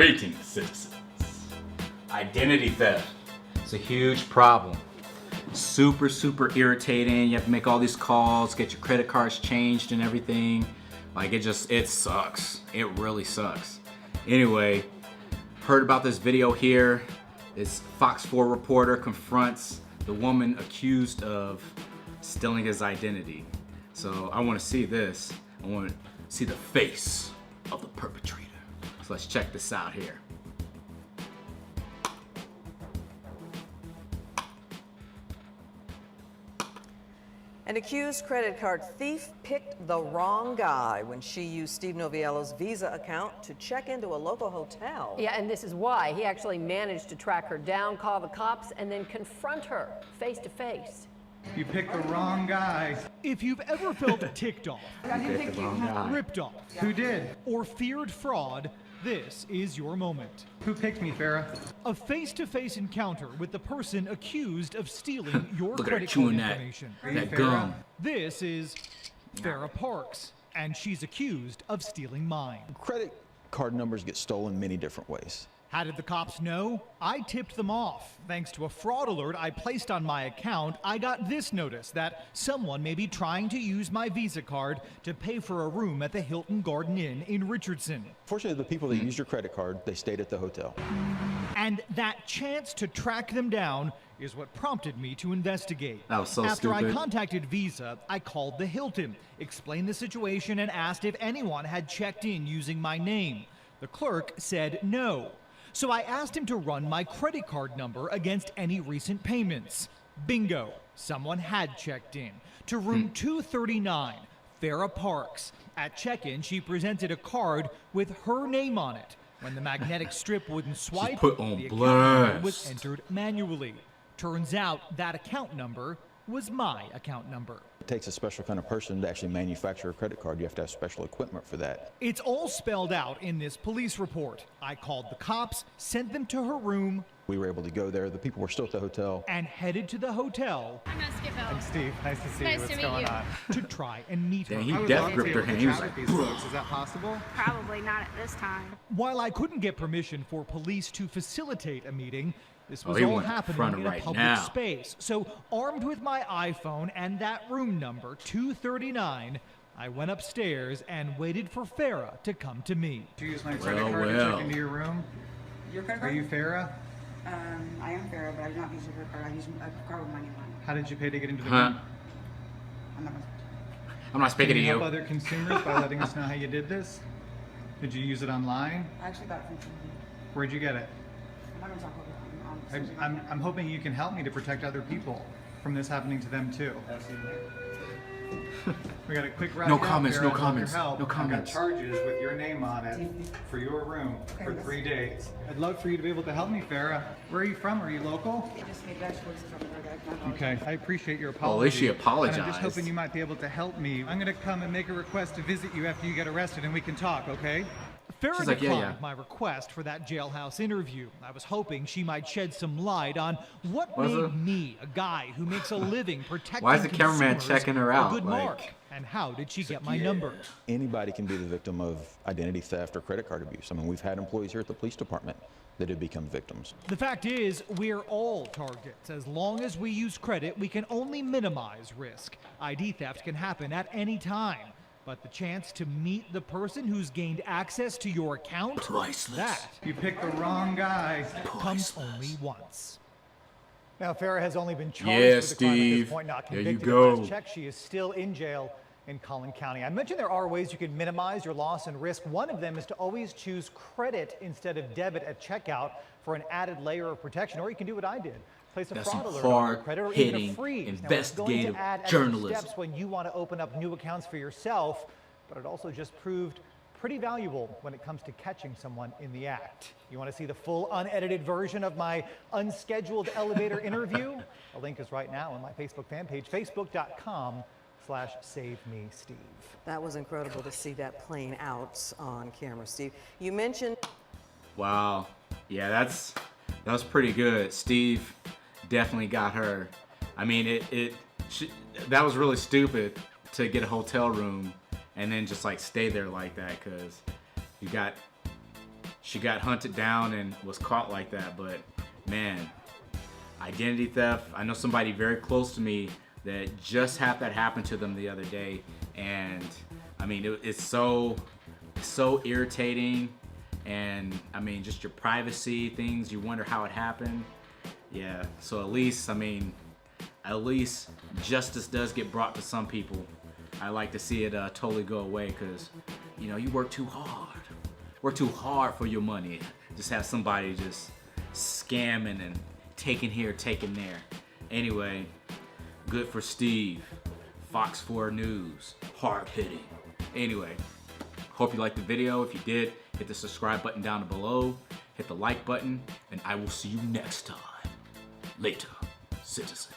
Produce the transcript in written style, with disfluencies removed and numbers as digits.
Greetings, citizens. Identity theft. It's a huge problem. Super irritating. You have to make all these calls, get your credit cards changed and everything. Like it sucks. It really sucks. Anyway, heard about this video here. This Fox 4 reporter confronts the woman accused of stealing his identity. So I want to see this. I want to see the face of the perpetrator. So let's check this out here. An accused credit card thief picked the wrong guy when she used Steve Noviello's Visa account to check into a local hotel. Yeah, and this is why he actually managed to track her down, call the cops, and then confront her face to face. You picked the wrong guy. If you've ever felt ticked off, ripped off, Who did? or feared fraud, this is your moment. Who picked me, Farrah? A face-to-face encounter with the person accused of stealing your Look at her credit card chewing information. that gum. This is Farrah Parks, and she's accused of stealing mine. Credit card numbers get stolen many different ways. How did the cops know? I tipped them off. Thanks to a fraud alert I placed on my account, I got this notice that someone may be trying to use my Visa card to pay for a room at the Hilton Garden Inn in Richardson. Fortunately, the people that used your credit card, they stayed at the hotel. And that chance to track them down is what prompted me to investigate. That was so After stupid. I contacted Visa, I called the Hilton, explained the situation, and asked if anyone had checked in using my name. The clerk said no. So I asked him to run my credit card number against any recent payments. Bingo, someone had checked in. To room 239, Farrah Parks. At check-in, she presented a card with her name on it. When the magnetic strip wouldn't swipe, put on the account number was blast. entered manually. Turns out that account number was my account number. It takes a special kind of person to actually manufacture a credit card. You have to have special equipment for that. It's all spelled out in this police report. I called the cops, sent them to her room, We were able to go there. The people were still at the hotel. and headed to the hotel I'm not Skip out. Steve, nice to see Nice you. to What's meet going you. on? to try and meet her. Dang, he I would death love to gripped be her able to hand. He was chat like, with these folks. Is that possible? Probably not at this time. While I couldn't get permission for police to facilitate a meeting, this was he all wanted to happening front in him a right public now. space. So, armed with my iPhone and that room number, 239, I went upstairs and waited for Farrah to come to me. Did you use my credit Well, card to well. check into your room? Your credit Are card? you Farrah? I am Farrah, but I do not use your credit card. I use a card with my name on it. How did you pay to get into the Huh? room? I'm not gonna. I'm not speaking Can to you help you. other consumers by letting us know how you did this? Did you use it online? I actually got it from TV. Where'd you get it? I'm not gonna talk about it. I'm hoping you can help me to protect other people from this happening to them too. We got a quick wrap. No up comments, here. no I'd love comments, your help. no I've got comments. charges with your name on it for your room for 3 days. I'd love for you to be able to help me, Farrah. Where are you from? Are you local? I just made bad choices on the road. I apologize. Okay, I appreciate your Well, apology. at least she And I'm apologized. just hoping you might be able to help me. I'm gonna come and make a request to visit you after you get arrested and we can talk, okay? Farrah She's like, declined yeah. my request for that jailhouse interview. I was hoping she might shed some light on what Was made it? me, a guy who makes a living protecting Why is the cameraman consumers, checking her a out? good Like- mark. And how did she get my number? Anybody can be the victim of identity theft or credit card abuse. I mean, we've had employees here at the police department that have become victims. The fact is, we're all targets. As long as we use credit, we can only minimize risk. ID theft can happen at any time. But the chance to meet the person who's gained access to your account, Priceless. that You picked the wrong guy. comes only once. Now, Farrah has only been charged Yeah, with the crime at Steve. this point, not There you convicted. go. At last check, she is still in jail in Collin County. I mentioned there are ways you can minimize your loss and risk. One of them is to always choose credit instead of debit at checkout for an added layer of protection. Or you can do what I did. Place a That's fraud some alert on your credit or even a hard-hitting, freeze. Now, it's going to investigative add extra journalism. steps when you want to open up new accounts for yourself, but it also just proved pretty valuable when it comes to catching someone in the act. You want to see the full unedited version of my unscheduled elevator interview? A link is right now on my Facebook fan page, facebook.com/SaveMeSteve. That was incredible to see that playing out on camera, Steve. You mentioned Wow. Yeah, that was pretty good. Steve definitely got her. I mean, that was really stupid to get a hotel room and then just like stay there like that, because she got hunted down and was caught like that. But man, identity theft, I know somebody very close to me that just had that happen to them the other day, and I mean it's so irritating, and I mean just your privacy things, you wonder how it happened. Yeah, so at least justice does get brought to some people. I like to see it totally go away, because you know, you work too hard for your money. Just have somebody just scamming and taking here, taking there. Anyway, good for Steve. Fox 4 News, hard hitting. Anyway, hope you liked the video. If you did, hit the subscribe button down below, hit the like button, and I will see you next time. Later, citizen.